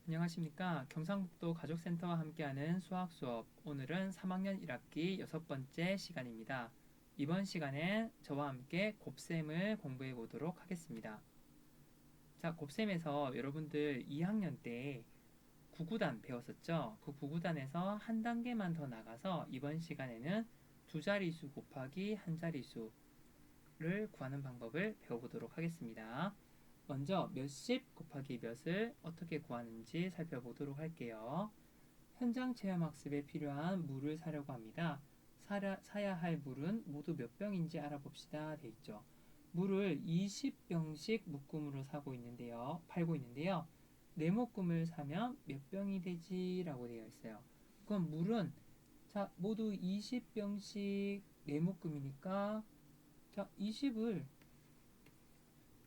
안녕하십니까. 경상북도 가족센터와 함께하는 수학 수업. 오늘은 3학년 1학기 6번째 시간입니다. 이번 시간엔 저와 함께 곱셈을 공부해 보도록 하겠습니다. 자, 곱셈에서 여러분들 2학년 때 구구단 배웠었죠? 그 구구단에서 한 단계만 더 나가서 이번 시간에는 두 자릿수 곱하기 한 자릿수를 구하는 방법을 배워보도록 하겠습니다. 먼저 몇십 곱하기 몇을 어떻게 구하는지 살펴보도록 할게요. 현장 체험 학습에 필요한 물을 사려고 합니다. 사야 할 물은 모두 몇 병인지 알아봅시다. 돼 있죠. 물을 20병씩 묶음으로 팔고 있는데요. 네 묶음을 사면 몇 병이 되지? 라고 되어 있어요. 그럼 물은 자, 모두 20병씩 네 묶음이니까 자, 20을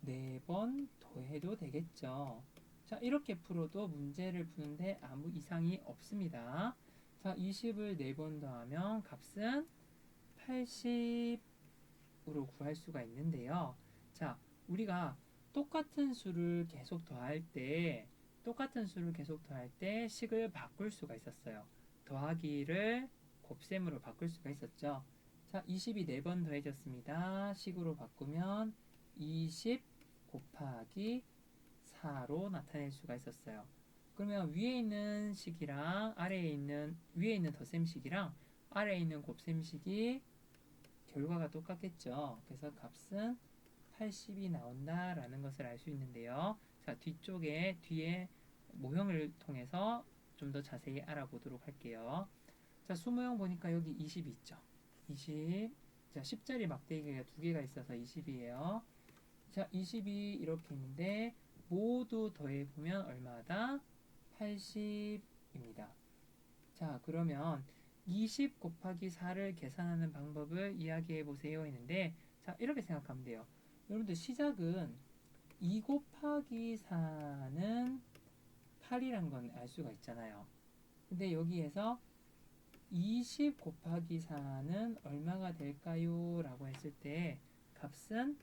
4번 더해도 되겠죠. 자, 이렇게 풀어도 문제를 푸는데 아무 이상이 없습니다. 자, 20을 4번 더하면 값은 80으로 구할 수가 있는데요. 자, 우리가 똑같은 수를 계속 더할 때 식을 바꿀 수가 있었어요. 더하기를 곱셈으로 바꿀 수가 있었죠. 자, 20이 4번 더해졌습니다. 식으로 바꾸면 20 곱하기 4로 나타낼 수가 있었어요. 그러면 위에 있는 식이랑 위에 있는 덧셈식이랑 아래에 있는 곱셈식이 결과가 똑같겠죠. 그래서 값은 80이 나온다라는 것을 알 수 있는데요. 자, 뒤에 모형을 통해서 좀 더 자세히 알아보도록 할게요. 자, 수모형 보니까 여기 20이 있죠. 20. 자, 10자리 막대기가 2개가 있어서 20이에요. 자, 20이 이렇게 있는데 모두 더해보면 얼마다? 80입니다. 자, 그러면 20 곱하기 4를 계산하는 방법을 이야기해 보세요 했는데 자, 이렇게 생각하면 돼요. 여러분들 시작은 2 곱하기 4는 8이란 건 알 수가 있잖아요. 근데 여기에서 20 곱하기 4는 얼마가 될까요? 라고 했을 때 값은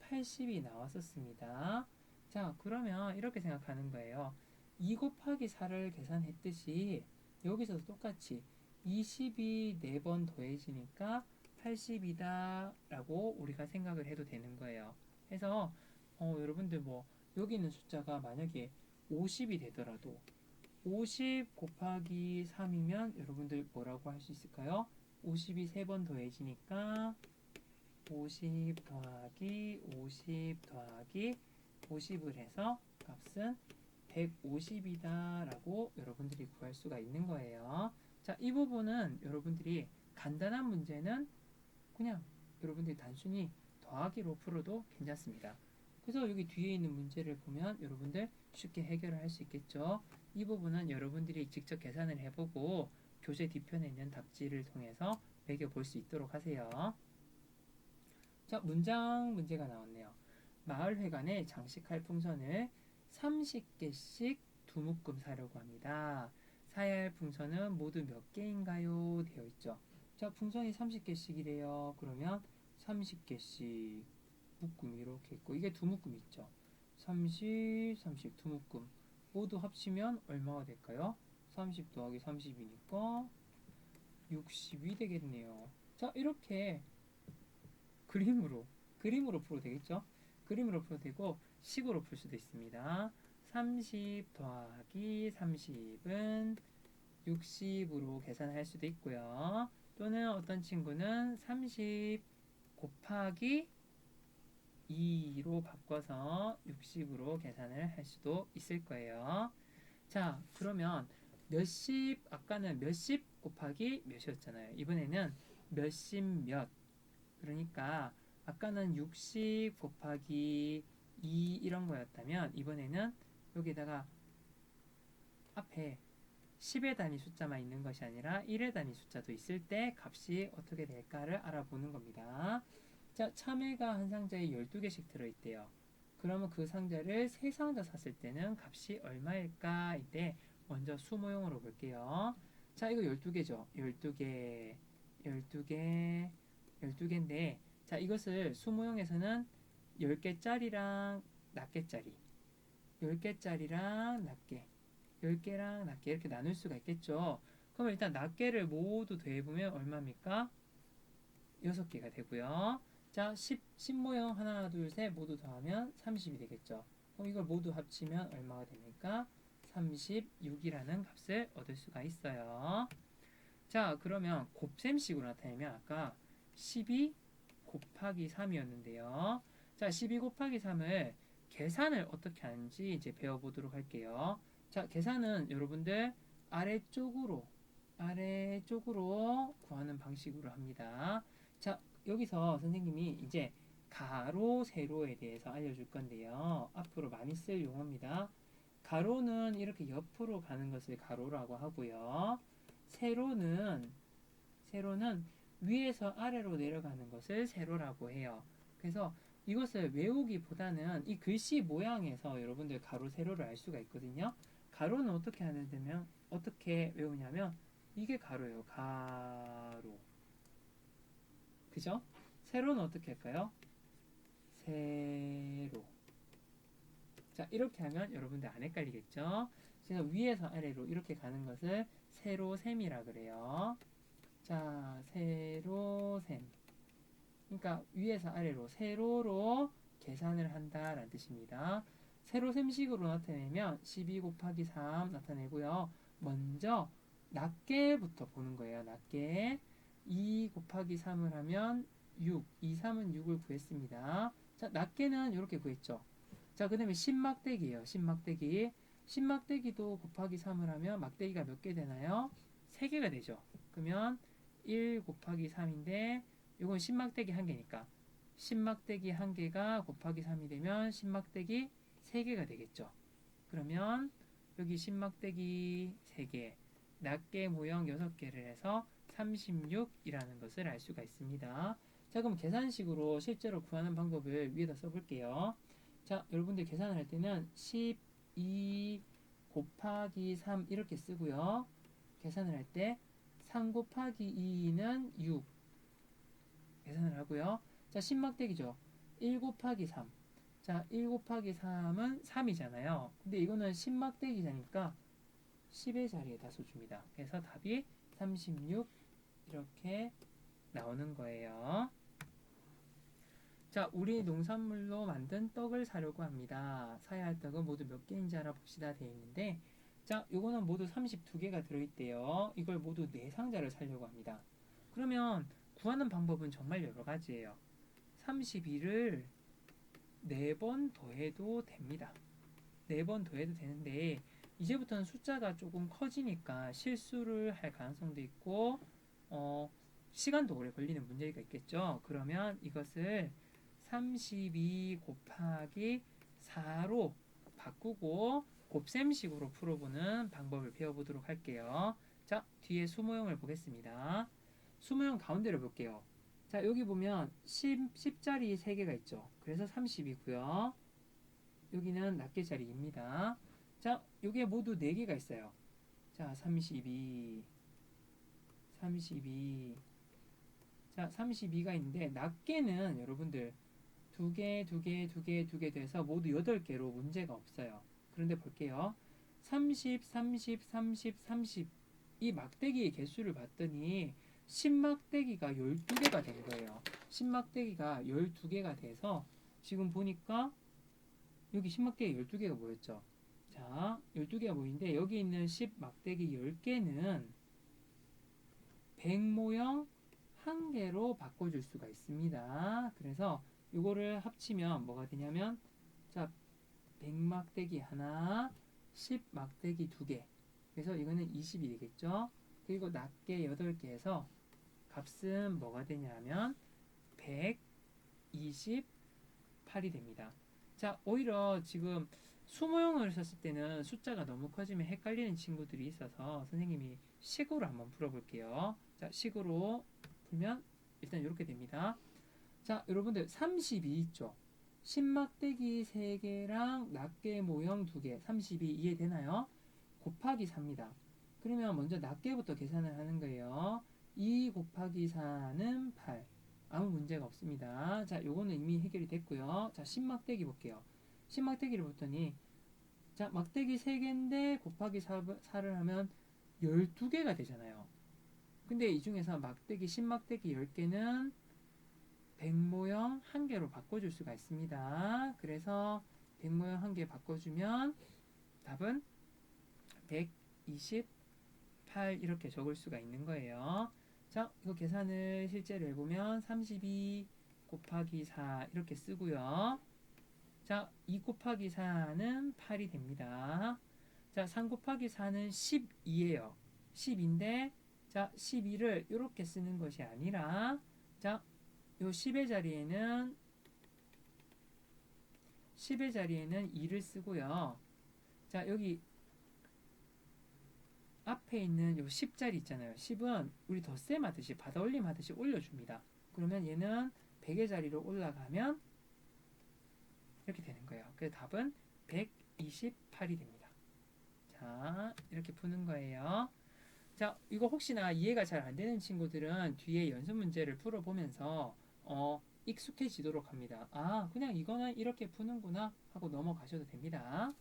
80이 나왔었습니다. 자, 그러면 이렇게 생각하는 거예요. 2 곱하기 4를 계산했듯이 여기서도 똑같이 20이 4번 더해지니까 80이다 라고 우리가 생각을 해도 되는 거예요. 해서 여러분들 여기 있는 숫자가 만약에 50이 되더라도 50 곱하기 3이면 여러분들 뭐라고 할 수 있을까요? 50이 3번 더해지니까 50 더하기 50 더하기 50을 해서 값은 150이다 라고 여러분들이 구할 수가 있는 거예요. 자, 이 부분은 여러분들이 간단한 문제는 그냥 여러분들이 단순히 더하기로 풀어도 괜찮습니다. 그래서 여기 뒤에 있는 문제를 보면 여러분들 쉽게 해결을 할 수 있겠죠. 이 부분은 여러분들이 직접 계산을 해보고 교재 뒤편에 있는 답지를 통해서 매겨볼 수 있도록 하세요. 자, 문장 문제가 나왔네요. 마을회관에 장식할 풍선을 30개씩 두 묶음 사려고 합니다. 사야 할 풍선은 모두 몇 개인가요? 되어 있죠. 자, 풍선이 30개씩이래요. 그러면 30개씩 묶음 이렇게 있고 이게 두 묶음 있죠. 30, 30 두 묶음 모두 합치면 얼마가 될까요? 30 더하기 30이니까 60이 되겠네요. 자, 이렇게 그림으로 풀어도 되겠죠? 그림으로 풀어도 되고 식으로 풀 수도 있습니다. 30 더하기 30은 60으로 계산할 수도 있고요. 또는 어떤 친구는 30 곱하기 2로 바꿔서 60으로 계산을 할 수도 있을 거예요. 자, 그러면 아까는 몇십 곱하기 몇이었잖아요. 이번에는 몇십 몇. 그러니까 아까는 60 곱하기 2 이런 거였다면 이번에는 여기다가 앞에 10의 단위 숫자만 있는 것이 아니라 1의 단위 숫자도 있을 때 값이 어떻게 될까를 알아보는 겁니다. 자, 참외가 한 상자에 12개씩 들어있대요. 그러면 그 상자를 3상자 샀을 때는 값이 얼마일까? 이때 먼저 수모형으로 볼게요. 자, 이거 12개죠. 12개, 12개, 12개인데 자, 이것을 수모형에서는 10개짜리랑 낱개짜리 10개짜리랑 낱개 10개랑 낱개 이렇게 나눌 수가 있겠죠. 그러면 일단 낱개를 모두 더해보면 얼마입니까? 6개가 되고요. 자, 10 모형 하나, 둘, 셋 모두 더하면 30이 되겠죠. 그럼 이걸 모두 합치면 얼마가 됩니까? 36이라는 값을 얻을 수가 있어요. 자, 그러면 곱셈식으로 나타내면 아까 12 곱하기 3이었는데요. 자, 12 곱하기 3을 계산을 어떻게 하는지 이제 배워보도록 할게요. 자, 계산은 여러분들 아래쪽으로 구하는 방식으로 합니다. 자, 여기서 선생님이 이제 가로, 세로에 대해서 알려줄 건데요. 앞으로 많이 쓸 용어입니다. 가로는 이렇게 옆으로 가는 것을 가로라고 하고요. 세로는 위에서 아래로 내려가는 것을 세로라고 해요. 그래서 이것을 외우기보다는 이 글씨 모양에서 여러분들 가로, 세로를 알 수가 있거든요. 가로는 어떻게 외우냐면 이게 가로예요. 가로. 그죠? 세로는 어떻게 할까요? 세로. 자, 이렇게 하면 여러분들 안 헷갈리겠죠? 제가 위에서 아래로 이렇게 가는 것을 세로셈이라 그래요. 자, 세로셈. 그러니까 위에서 아래로 세로로 계산을 한다라는 뜻입니다. 세로셈식으로 나타내면 12 곱하기 3 나타내고요. 먼저 낱개부터 보는 거예요. 낱개. 2 곱하기 3을 하면 6. 2, 3은 6을 구했습니다. 자, 낱개는 이렇게 구했죠. 자, 그 다음에 10막대기예요. 10막대기. 10막대기도 곱하기 3을 하면 막대기가 몇 개 되나요? 3개가 되죠. 그러면 1 곱하기 3인데 이건 10막대기 1개니까 10막대기 1개가 곱하기 3이 되면 10막대기 3개가 되겠죠. 그러면 여기 10막대기 3개, 낱개 모형 6개를 해서 36이라는 것을 알 수가 있습니다. 자, 그럼 계산식으로 실제로 구하는 방법을 위에다 써볼게요. 자, 여러분들 계산을 할 때는 12 곱하기 3 이렇게 쓰고요. 계산을 할 때 3 곱하기 2는 6 계산을 하고요. 자, 10막대기죠. 1 곱하기 3. 자, 1 곱하기 3은 3이잖아요. 근데 이거는 10막대기자니까 10의 자리에다 써줍니다. 그래서 답이 36 이렇게 나오는 거예요. 자, 우리 농산물로 만든 떡을 사려고 합니다. 사야 할 떡은 모두 몇 개인지 알아봅시다 되어 있는데, 자, 요거는 모두 32개가 들어있대요. 이걸 모두 4상자를 사려고 합니다. 그러면 구하는 방법은 정말 여러 가지예요. 32를 4번 더해도 됩니다. 4번 더해도 되는데 이제부터는 숫자가 조금 커지니까 실수를 할 가능성도 있고 시간도 오래 걸리는 문제가 있겠죠. 그러면 이것을 32 곱하기 4로 바꾸고 곱셈식으로 풀어보는 방법을 배워보도록 할게요. 자, 뒤에 수모형을 보겠습니다. 수모형 가운데를 볼게요. 자, 여기 보면 10자리 3개가 있죠. 그래서 30이고요. 여기는 낱개 자리입니다. 자, 여기에 모두 4개가 있어요. 자, 32. 자, 32가 있는데 낱개는 여러분들 2개 돼서 모두 8개로 문제가 없어요. 그런데 볼게요. 30 이 막대기의 개수를 봤더니 10막대기가 12개가 된 거예요. 10막대기가 12개가 돼서 지금 보니까 여기 10막대기 12개가 모였죠. 자, 12개가 모이는데 여기 있는 10막대기 10개는 100모형 1개로 바꿔줄 수가 있습니다. 그래서 이거를 합치면 뭐가 되냐면 자, 100막대기 하나, 10막대기 2개. 그래서 이거는 20이 되겠죠. 그리고 낱개 8개에서 값은 뭐가 되냐면 128이 됩니다. 자, 오히려 지금 수모형을 썼을 때는 숫자가 너무 커지면 헷갈리는 친구들이 있어서 선생님이 식으로 한번 풀어볼게요. 자, 식으로 풀면 일단 이렇게 됩니다. 자, 여러분들 32 있죠? 10막대기 3개랑 낱개 모형 2개, 32 이해되나요? 곱하기 4입니다. 그러면 먼저 낱개부터 계산을 하는 거예요. 2 곱하기 4는 8. 아무 문제가 없습니다. 자, 요거는 이미 해결이 됐고요. 자, 10막대기 볼게요. 10막대기를 봤더니 자, 막대기 3개인데 곱하기 4를 하면 12개가 되잖아요. 근데 이 중에서 막대기 10막대기 10개는 100모형 1개로 바꿔줄 수가 있습니다. 그래서 100모형 1개 바꿔주면 답은 128 이렇게 적을 수가 있는 거예요. 자, 이거 계산을 실제로 해보면 32 곱하기 4 이렇게 쓰고요. 자, 2 곱하기 4는 8이 됩니다. 자, 3 곱하기 4는 12예요. 10인데 자, 12를 이렇게 쓰는 것이 아니라 자, 요 10의 자리에는 2를 쓰고요. 자, 여기 앞에 있는 요 10자리 있잖아요. 10은 우리 덧셈 하듯이 받아올림 하듯이 올려줍니다. 그러면 얘는 100의 자리로 올라가면 이렇게 되는 거예요. 그래서 답은 128이 됩니다. 자, 이렇게 푸는 거예요. 자, 이거 혹시나 이해가 잘 안 되는 친구들은 뒤에 연습 문제를 풀어보면서 익숙해지도록 합니다. 아, 그냥 이거는 이렇게 푸는구나 하고 넘어가셔도 됩니다.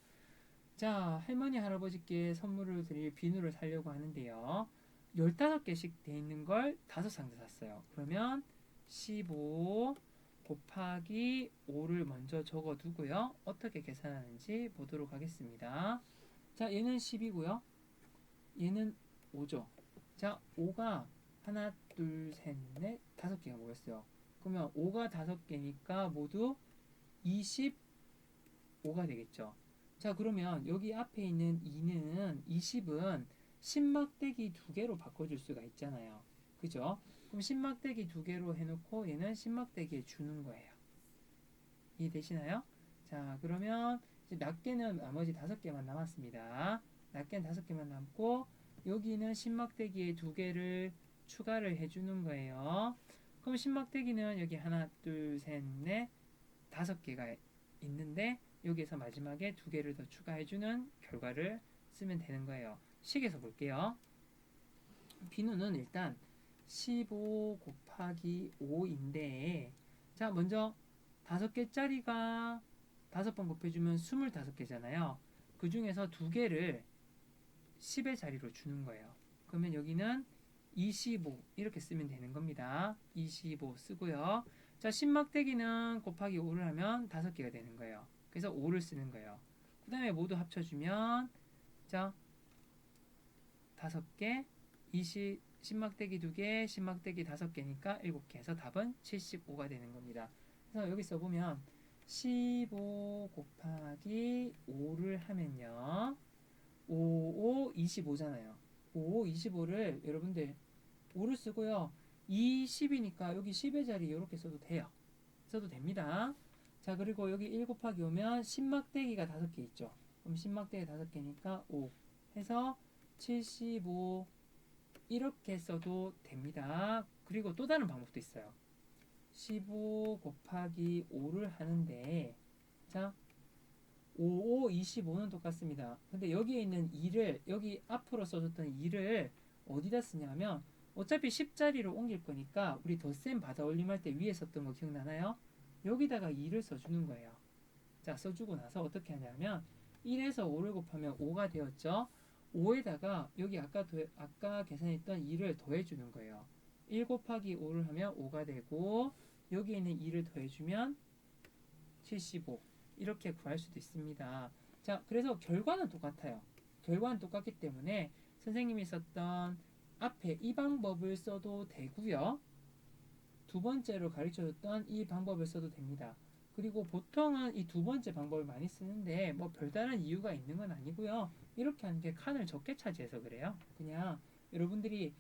자, 할머니 할아버지께 선물을 드릴 비누를 사려고 하는데요. 15개씩 돼 있는 걸 5상자 샀어요. 그러면 15 곱하기 5를 먼저 적어 두고요. 어떻게 계산하는지 보도록 하겠습니다. 자, 얘는 10이고요. 얘는 5죠. 자, 5가 하나, 둘, 셋, 넷, 5개가 모였어요. 그러면 5가 5개니까 모두 25가 되겠죠. 자, 그러면 여기 앞에 있는 2는 20은 10막대기 2개로 바꿔줄 수가 있잖아요. 그죠? 그럼 10막대기 2개로 해놓고 얘는 10막대기에 주는 거예요. 이해되시나요? 자, 그러면 이제 낱개는 나머지 5개만 남았습니다. 낱개는 5개만 남고 여기는 10막대기에 2개를 추가를 해주는 거예요. 그럼 10막대기는 여기 하나, 둘, 셋, 넷, 5개가 있는데 여기에서 마지막에 2개를 더 추가해주는 결과를 쓰면 되는 거예요. 식에서 볼게요. 비누는 일단 15 곱하기 5인데 자, 먼저 5개짜리가 5번 곱해주면 25개잖아요. 그 중에서 2개를 10의 자리로 주는 거예요. 그러면 여기는 25 이렇게 쓰면 되는 겁니다. 25 쓰고요. 자, 10막대기는 곱하기 5를 하면 5개가 되는 거예요. 그래서 5를 쓰는 거예요. 그 다음에 모두 합쳐주면 자, 5개, 10막대기 2개, 10막대기 5개니까 7개 해서 답은 75가 되는 겁니다. 그래서 여기 써보면 15 곱하기 5를 하면요. 5, 5, 25잖아요. 5, 25를 여러분들 5를 쓰고요. 20이니까 여기 10의 자리 이렇게 써도 돼요. 써도 됩니다. 자, 그리고 여기 1 곱하기 오면 10막대기가 5개 있죠. 그럼 10막대기 5개니까 5 해서 75 이렇게 써도 됩니다. 그리고 또 다른 방법도 있어요. 15 곱하기 5를 하는데 자, 5, 5, 25는 똑같습니다. 근데 여기에 있는 2를 여기 앞으로 써줬던 2를 어디다 쓰냐면 어차피 10자리로 옮길 거니까 우리 덧셈 받아 올림할 때 위에 썼던 거 기억나나요? 여기다가 2를 써주는 거예요. 자, 써주고 나서 어떻게 하냐면 1에서 5를 곱하면 5가 되었죠. 5에다가 여기 아까 계산했던 2를 더해주는 거예요. 1 곱하기 5를 하면 5가 되고 여기 있는 2를 더해주면 75 이렇게 구할 수도 있습니다. 자, 그래서 결과는 똑같아요. 결과는 똑같기 때문에 선생님이 썼던 앞에 이 방법을 써도 되고요. 두 번째로 가르쳐줬던 이 방법을 써도 됩니다. 그리고 보통은 이 두 번째 방법을 많이 쓰는데 뭐 별다른 이유가 있는 건 아니고요. 이렇게 하는 게 칸을 적게 차지해서 그래요. 그냥 여러분들이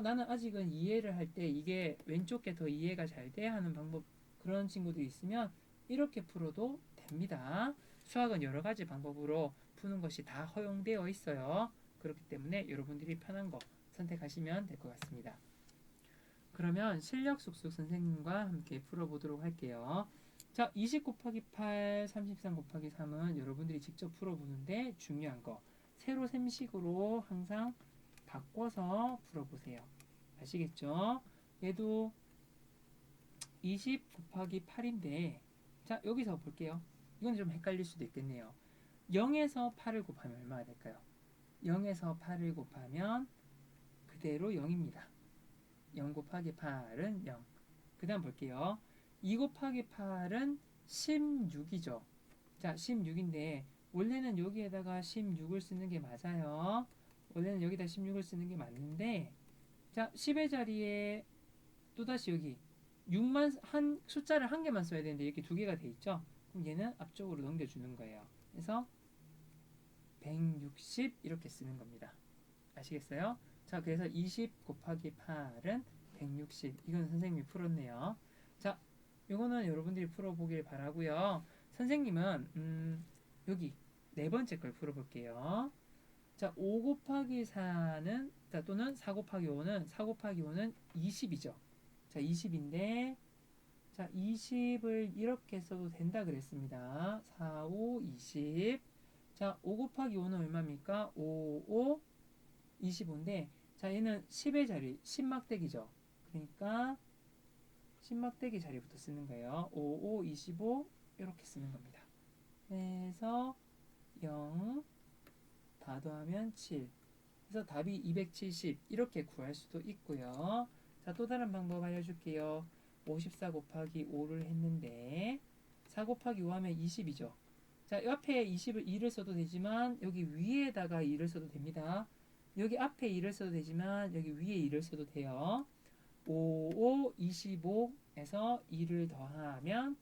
나는 아직은 이해를 할 때 이게 왼쪽 게 더 이해가 잘 돼 하는 방법 그런 친구들이 있으면 이렇게 풀어도 됩니다. 수학은 여러 가지 방법으로 푸는 것이 다 허용되어 있어요. 그렇기 때문에 여러분들이 편한 거 선택하시면 될 것 같습니다. 그러면 실력 쑥쑥 선생님과 함께 풀어보도록 할게요. 자, 20 곱하기 8, 33 곱하기 3은 여러분들이 직접 풀어보는데 중요한 거 세로 셈식으로 항상 바꿔서 풀어보세요. 아시겠죠? 얘도 20 곱하기 8인데 자, 여기서 볼게요. 이건 좀 헷갈릴 수도 있겠네요. 0에서 8을 곱하면 얼마가 될까요? 0에서 8을 곱하면 그대로 0입니다. 0 곱하기 8은 0. 그 다음 볼게요. 2 곱하기 8은 16이죠. 자, 16인데 원래는 여기에다가 16을 쓰는 게 맞아요. 원래는 여기다 16을 쓰는 게 맞는데, 자, 10의 자리에 또다시 여기 6만 한 숫자를 한 개만 써야 되는데 이렇게 두 개가 돼 있죠. 그럼 얘는 앞쪽으로 넘겨주는 거예요. 그래서 160 이렇게 쓰는 겁니다. 아시겠어요? 자, 그래서 20 곱하기 8은 160. 이건 선생님이 풀었네요. 자, 이거는 여러분들이 풀어보길 바라고요. 선생님은 여기 네 번째 걸 풀어볼게요. 자, 5 곱하기 4는 자, 또는 4 곱하기 5는 20이죠. 자, 20인데 자, 20을 이렇게 써도 된다 그랬습니다. 4, 5, 20. 자, 5 곱하기 5는 얼마입니까? 5, 5, 25인데 자, 얘는 10의 자리, 10막대기죠. 그러니까 10막대기 자리부터 쓰는 거예요. 5, 5, 25 이렇게 쓰는 겁니다. 그래서 0 다 더하면 7. 그래서 답이 270 이렇게 구할 수도 있고요. 자, 또 다른 방법 알려줄게요. 54 곱하기 5를 했는데 4 곱하기 5 하면 20이죠. 자, 옆에 20을 2를 써도 되지만 여기 위에다가 2를 써도 됩니다. 여기 앞에 2를 써도 되지만 여기 위에 2를 써도 돼요. 5, 5, 25에서 2를 더하면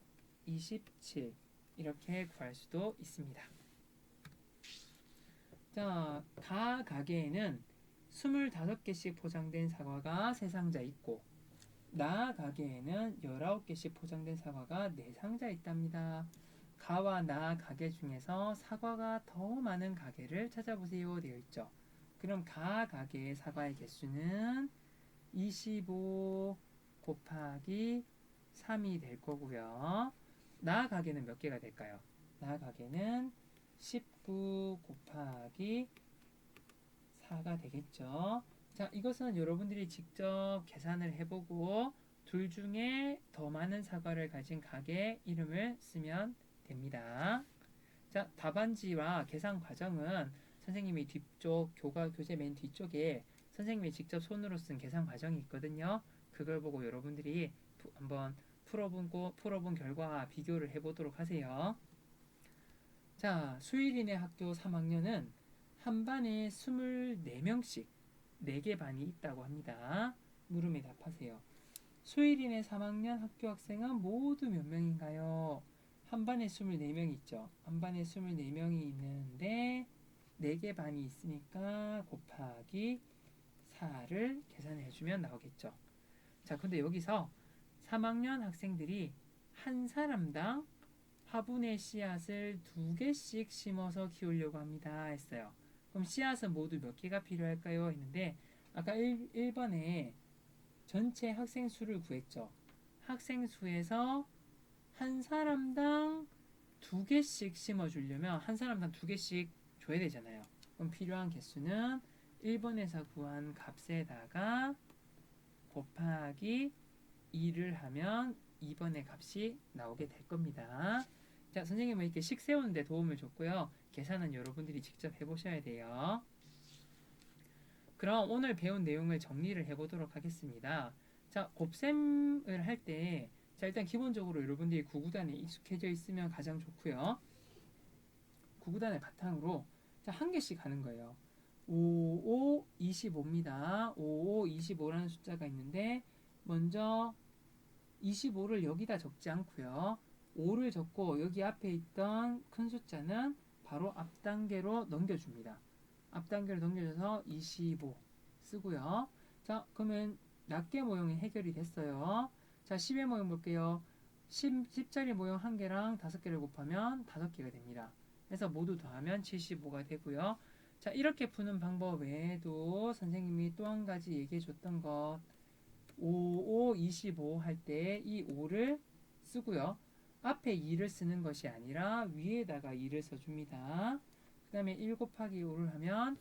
27 이렇게 구할 수도 있습니다. 자, 가게에는 25개씩 포장된 사과가 3상자 있고 나 가게에는 19개씩 포장된 사과가 4상자 있답니다. 가와 나 가게 중에서 사과가 더 많은 가게를 찾아보세요 되어 있죠. 그럼 가 가게의 사과의 개수는 25 곱하기 3이 될 거고요. 나 가게는 몇 개가 될까요? 나 가게는 19 곱하기 4가 되겠죠. 자, 이것은 여러분들이 직접 계산을 해보고 둘 중에 더 많은 사과를 가진 가게 이름을 쓰면 됩니다. 자, 답안지와 계산 과정은 선생님이 뒤쪽 교재 맨 뒤쪽에 선생님이 직접 손으로 쓴 계산 과정이 있거든요. 그걸 보고 여러분들이 한번 풀어본 결과 비교를 해보도록 하세요. 자, 수일이네 학교 3학년은 한 반에 24명씩 4개 반이 있다고 합니다. 물음에 답하세요. 수일이네 3학년 학교 학생은 모두 몇 명인가요? 한 반에 24명이 있죠. 한 반에 24명이 있는데 4개 반이 있으니까 곱하기 4를 계산해 주면 나오겠죠. 자, 근데 여기서 3학년 학생들이 한 사람당 화분에 씨앗을 2개씩 심어서 키우려고 합니다 했어요. 그럼 씨앗은 모두 몇 개가 필요할까요? 했는데 아까 1번에 전체 학생 수를 구했죠. 학생 수에서 한 사람당 2개씩 심어주려면 한 사람당 2개씩 줘야 되잖아요. 그럼 필요한 개수는 1번에서 구한 값에다가 곱하기 2를 하면 2번의 값이 나오게 될 겁니다. 자, 선생님은 이렇게 식 세우는데 도움을 줬고요. 계산은 여러분들이 직접 해보셔야 돼요. 그럼 오늘 배운 내용을 정리를 해보도록 하겠습니다. 자, 곱셈을 할 때, 자, 일단 기본적으로 여러분들이 구구단에 익숙해져 있으면 가장 좋고요. 구구단을 바탕으로 자, 한 개씩 하는 거예요. 5, 5, 25입니다. 5, 5, 25라는 숫자가 있는데 먼저 25를 여기다 적지 않고요. 5를 적고 여기 앞에 있던 큰 숫자는 바로 앞 단계로 넘겨줍니다. 앞 단계로 넘겨줘서 25 쓰고요. 자, 그러면 낱개 모형이 해결이 됐어요. 자, 10의 모형 볼게요. 10짜리 모형 1개랑 5개를 곱하면 5개가 됩니다. 그래서 모두 더하면 75가 되고요. 자, 이렇게 푸는 방법 외에도 선생님이 또 한 가지 얘기해 줬던 것 5, 5, 25 할 때 이 5를 쓰고요. 앞에 2를 쓰는 것이 아니라 위에다가 2를 써줍니다. 그 다음에 1 곱하기 5를 하면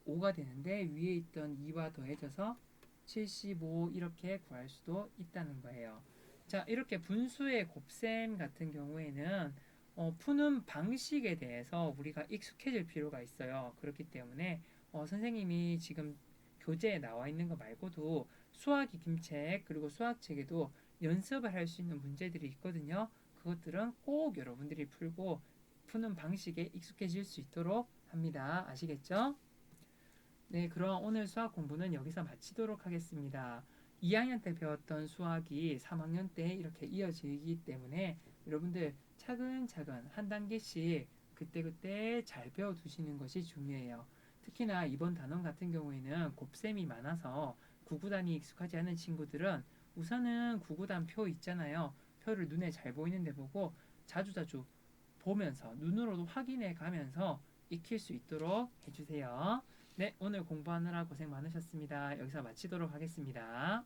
5가 되는데 위에 있던 2와 더해져서 75 이렇게 구할 수도 있다는 거예요. 자, 이렇게 분수의 곱셈 같은 경우에는 푸는 방식에 대해서 우리가 익숙해질 필요가 있어요. 그렇기 때문에 선생님이 지금 교재에 나와 있는 거 말고도 수학 익힘책 그리고 수학책에도 연습을 할 수 있는 문제들이 있거든요. 그것들은 꼭 여러분들이 풀고 푸는 방식에 익숙해질 수 있도록 합니다. 아시겠죠? 네, 그럼 오늘 수학 공부는 여기서 마치도록 하겠습니다. 2학년 때 배웠던 수학이 3학년 때 이렇게 이어지기 때문에 여러분들 차근차근 한 단계씩 그때그때 잘 배워두시는 것이 중요해요. 특히나 이번 단원 같은 경우에는 곱셈이 많아서 구구단이 익숙하지 않은 친구들은 우선은 구구단 표 있잖아요. 표를 눈에 잘 보이는데 보고 자주자주 보면서 눈으로도 확인해 가면서 익힐 수 있도록 해주세요. 네, 오늘 공부하느라 고생 많으셨습니다. 여기서 마치도록 하겠습니다.